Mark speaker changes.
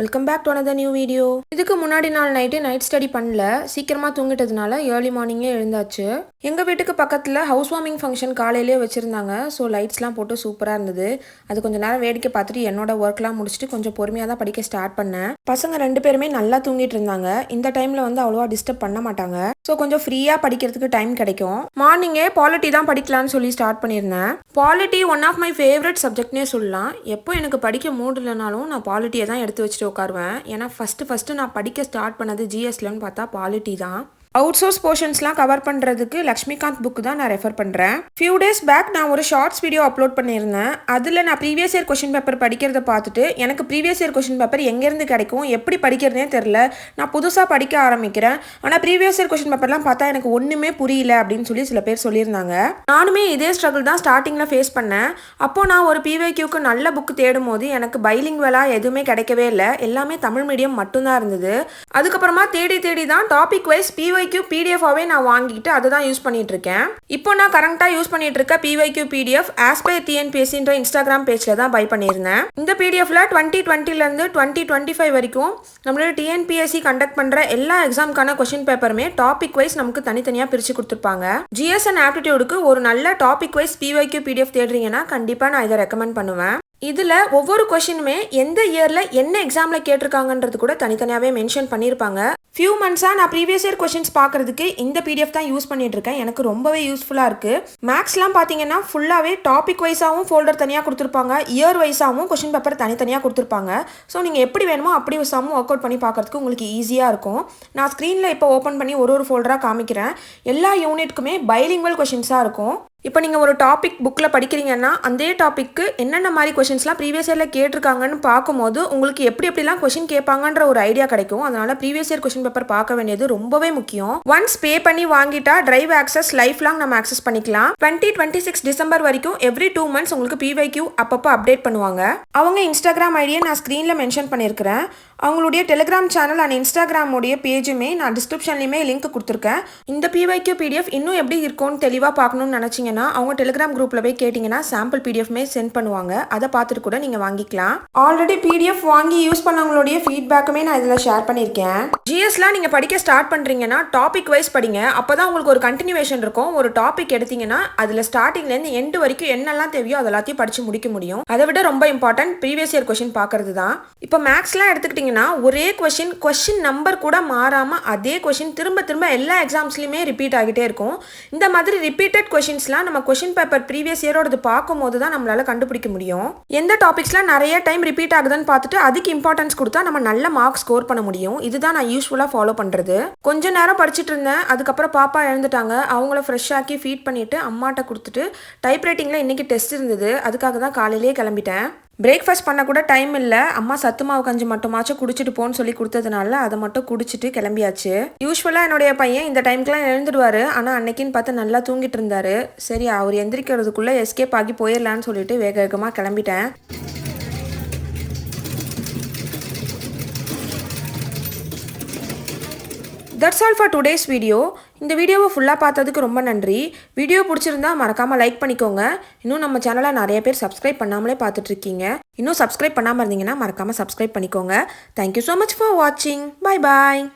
Speaker 1: Welcome back to another new video. இதுக்கு முன்னாடி நாள் நைட் ஸ்டடி பண்ணல, சீக்கிரமாக தூங்கிட்டதுனால ஏர்லி மார்னிங்கே எழுந்தாச்சு. எங்கள் வீட்டுக்கு பக்கத்தில் ஹவுஸ் வார்மிங் ஃபங்க்ஷன் காலையிலே வச்சுருந்தாங்க. ஸோ லைட்ஸ்லாம் போட்டு சூப்பராக இருந்தது. அது கொஞ்சம் நேரம் வேடிக்கை பார்த்துட்டு என்னோட ஒர்க்லாம் முடிச்சுட்டு கொஞ்சம் பொறுமையாக தான் படிக்க ஸ்டார்ட் பண்ணேன். பசங்க 2 பேருமே நல்லா தூங்கிட்டு இருந்தாங்க. இந்த டைமில் வந்து அவ்வளோவா டிஸ்டர்ப் பண்ண மாட்டாங்க. ஸோ கொஞ்சம் ஃப்ரீயாக படிக்கிறதுக்கு டைம் கிடைக்கும். மார்னிங்கே பாலிட்டி தான் படிக்கலான்னு சொல்லி ஸ்டார்ட் பண்ணியிருந்தேன். Polity one of my favourite சப்ஜெக்ட்னே சொல்லலாம். எப்போ எனக்கு படிக்க மூட் இல்லைனாலும் நான் பாலிட்டியை தான் எடுத்து வச்சுட்டு உட்காருவேன். ஏன்னா ஃபஸ்ட்டு நான் படிக்க ஸ்டார்ட் பண்ணது ஜிஎஸ்லன்னு பார்த்தா பாலிட்டி தான். அவுட் சோர்ஸ் போர்ஷன்ஸ்லாம் கவர் பண்ணுறதுக்கு லக்ஷ்மிகாந்த் புக்கு தான் நான் ரெஃபர் பண்ணுறேன். ஃபியூ டேஸ் பேக் நான் ஒரு ஷார்ட்ஸ் வீடியோ அப்லோட் பண்ணியிருந்தேன். அதில் நான் ப்ரீவியஸ் இயர் கொஷின் பேப்பர் படிக்கிறத பார்த்துட்டு எனக்கு ப்ரீவியஸ் இயர் கொஷின் பேப்பர் எங்கேருந்து கிடைக்கும், எப்படி படிக்கிறதுனே தெரில, நான் புதுசாக படிக்க ஆரம்பிக்கிறேன், ஆனால் ப்ரீவியஸ் இயர் கொஷின் பேப்பர்லாம் பார்த்தா எனக்கு ஒன்றுமே புரியல அப்படின்னு சொல்லி சில பேர் சொல்லியிருந்தாங்க. நானுமே இதே ஸ்ட்ரகிள் தான் ஸ்டார்டிங்கில் ஃபேஸ் பண்ணேன். அப்போது நான் ஒரு பிவைக்யூக்கு நல்ல புக்கு தேடும் போது எனக்கு பைலிங்குவலாக எதுவுமே கிடைக்கவே இல்லை. எல்லாமே தமிழ் மீடியம் மட்டும்தான் இருந்தது. அதுக்கப்புறமா தேடி தான் டாபிக் வைஸ் பிவைக்யூ பிடிஎஃபாவே நான் வாங்கிட்டு அதை தான் யூஸ் பண்ணிட்டு இருக்கேன். இப்போ நான் கரண்டாக யூஸ் பண்ணிட்டு இருக்க பிவைக்யூ பிடிஎஃப் ஆஸ்பயர் டிஎன்பிஎஸ்சின்ற இன்ஸ்டாகிராம் பேஜில் தான் பை பண்ணியிருந்தேன். இந்த பிடிஎஃப்ல 2020லேருந்து 2025 வரைக்கும் நம்மளோட டிஎன்பிஎஸ்சி கண்டக்ட் பண்ணுற எல்லா எக்ஸாமுக்கான கொஸ்டின் பேப்பருமே டாபிக் வைஸ் நமக்கு தனித்தனியாக பிரித்து கொடுத்துருப்பாங்க. ஜிஎஸ் அண்ட் ஆப்டிடியூடுக்கு ஒரு நல்ல டாபிக் வைஸ் பிவைக்யூ பிடிஎஃப் தேடுறீங்கன்னா கண்டிப்பாக நான் இதை ரெக்கமெண்ட் பண்ணுவேன். இதில் ஒவ்வொரு கொஷினுமே எந்த இயரில் என்ன எக்ஸாமில் கேட்டிருக்காங்கன்றது கூட தனித்தனியாகவே மென்ஷன் பண்ணியிருப்பாங்க. ஃபியூ மந்த்ஸாக நான் ப்ரீவியஸ் இயர் கொஷின்ஸ் பார்க்குறதுக்கு இந்த பிடிஎஃப் தான் யூஸ் பண்ணிட்டு இருக்கேன். எனக்கு ரொம்பவே யூஸ்ஃபுல்லாக இருக்குது. மேக்ஸ்லாம் பார்த்தீங்கன்னா ஃபுல்லாகவே டாபிக் வைஸாகவும் ஃபோல்டர் தனியாக கொடுத்துருப்பாங்க, இயர் வைஸாகவும் கொஷின் பேப்பர் தனித்தனியாக கொடுத்துருப்பாங்க. ஸோ நீங்கள் எப்படி வேணுமோ அப்படி சம்மும் ஒர்க் அவுட் பண்ணி பார்க்குறதுக்கு உங்களுக்கு ஈஸியாக இருக்கும். நான் ஸ்க்ரீனில் இப்போ ஓப்பன் பண்ணி ஒரு ஃபோல்டராக காமிக்கிறேன். எல்லா யூனிட்க்குமே பைலிங்குவல் கொஷின்ஸாக இருக்கும். இப்போ நீங்கள் ஒரு டாபிக் புக்கில் படிக்கிறீங்கன்னா அந்த டாப்பிக்கு என்னென்ன மாதிரி கொஷின்ஸ்லாம் ப்ரீவியஸ் இயரில் கேட்டிருக்காங்கன்னு பார்க்கும்போது உங்களுக்கு எப்படிலாம் கொஷின் கேட்பாங்கன்ற ஒரு ஐடியா கிடைக்கும். அதனால் ப்ரீவியஸ் இயர் கொஷின் பேப்பர் பார்க்க வேண்டியது ரொம்பவே முக்கியம். ஒன்ஸ் பே பண்ணி வாங்கிட்டா டிரைவ் ஆக்சஸ் லைஃப் லாங் நம்ம ஆக்சஸ் பண்ணிக்கலாம். 2026 டிசம்பர் வரைக்கும் எவ்ரி 2 months உங்களுக்கு பிவைக்யூ அப்பப்போ அப்டேட் பண்ணுவாங்க. அவங்க இன்ஸ்டாகிராம் ஐடியை நான் ஸ்க்ரீனில் மென்ஷன் பண்ணியிருக்கிறேன். அவங்களுடைய டெலிகிராம் சேனல் அண்ட் இன்ஸ்டாகிராமுடைய பேஜுமே நான் டிஸ்கிரிப்ஷன்லையுமே லிங்க் கொடுத்துருக்கேன். இந்த பிவைக்யூ பிடிஎஃப் இன்னும் எப்படி இருக்கும்னு தெளிவாக பார்க்கணும்னு நினச்சிங்கன்னா அவங்க டெலிகிராம் குரூப்பில் போய் கேட்டிங்கன்னா சாம்பிள் பிடிஎஃப்மே சென்ட் பண்ணுவாங்க. அதை பார்த்துட்டு கூட நீங்கள் வாங்கிக்கலாம். ஆல்ரெடி பிடிஎஃப் வாங்கி யூஸ் பண்ணவங்களுடைய ஃபீட்பேக்குமே நான் இதில் ஷேர் பண்ணியிருக்கேன். ஜிஎஸ்லாம் நீங்கள் படிக்க ஸ்டார்ட் பண்ணுறீங்கன்னா டாபிக் வைஸ் படிங்க. அப்போ தான் உங்களுக்கு ஒரு கண்டினியூவேஷன் இருக்கும். ஒரு டாபிக் எடுத்தீங்கன்னா அதில் ஸ்டார்டிங்லேருந்து எண்டு வரைக்கும் என்னெல்லாம் தேவையோ அது எல்லாத்தையும் படித்து முடிக்க முடியும். அதை விட ரொம்ப இம்பார்ட்டன்ட் ப்ரீவியஸ் இயர் கொஷின் பார்க்கறது தான். இப்போ மேக்ஸ்லாம் எடுத்துக்கிட்டிங்கன்னா ஒரே கொஷின் நம்பர் கூட மாறாமல் அதே கொஷின் திரும்ப எல்லா எக்ஸாம்ஸ்லையுமே ரிப்பீட் ஆகிட்டே இருக்கும். இந்த மாதிரி ரிப்பீட்டட் கொஷின்ஸ்லாம் நம்ம கொஷின் பேப்பர் ப்ரீவியஸ் இயரோடது பார்க்கும்போது தான் நம்மளால கண்டுபிடிக்க முடியும். எந்த டாபிக்ஸ்லாம் நிறைய டைம் ரிப்பீட் ஆகுதுன்னு பார்த்துட்டு அதுக்கு இம்பார்ட்டன்ஸ் கொடுத்தா நம்ம நல்ல மார்க் ஸ்கோர் பண்ண முடியும். இதுதான் நான் யூஸ்ஃபுல்லாக ஃபாலோ பண்ணுறது. கொஞ்ச நேரம் படிச்சுட்டு இருந்தேன். அதுக்கப்புறம் பாப்பா எழுந்துட்டாங்க. அவங்கள ஃப்ரெஷ் ஆக்கி ஃபீட் பண்ணிவிட்டு அம்மாட்ட கொடுத்துட்டு டைப்ரைட்டிங்கில் இன்றைக்கி டெஸ்ட் இருந்தது. அதுக்காக தான் காலையிலே கிளம்பிட்டேன். பிரேக்ஃபாஸ்ட் பண்ண கூட டைம் இல்லை. அம்மா சத்து மாவு கஞ்சி மட்டுமாச்சும் குடிச்சிட்டு போன்னு சொல்லி கொடுத்ததுனால அதை மட்டும் குடிச்சிட்டு கிளம்பியாச்சு. யூஸ்வலாக என்னுடைய பையன் இந்த டைம்க்குலாம் எழுந்துடுவார். ஆனால் அன்னைக்குன்னு பார்த்து நல்லா தூங்கிட்டு இருந்தார். சரி அவர் எந்திரிக்கிறதுக்குள்ளே எஸ்கேப் ஆகி போயிடலான்னு சொல்லிட்டு வேகமாக கிளம்பிட்டேன். That's all for today's video. இந்த வீடியோவை ஃபுல்லாக பார்த்ததுக்கு ரொம்ப நன்றி. வீடியோ பிடிச்சிருந்தா மறக்காமல் லைக் பண்ணிக்கோங்க. இன்னும் நம்ம சேனலை நிறைய பேர் சப்ஸ்கிரைப் பண்ணாமலே பார்த்துட்ருக்கீங்க. இன்னும் சப்ஸ்கிரைப் பண்ணாமல் இருந்தீங்கன்னா மறக்காமல் சப்ஸ்கிரைப் பண்ணிக்கோங்க. தேங்க்யூ ஸோ மச் ஃபார் வாட்சிங். பாய்.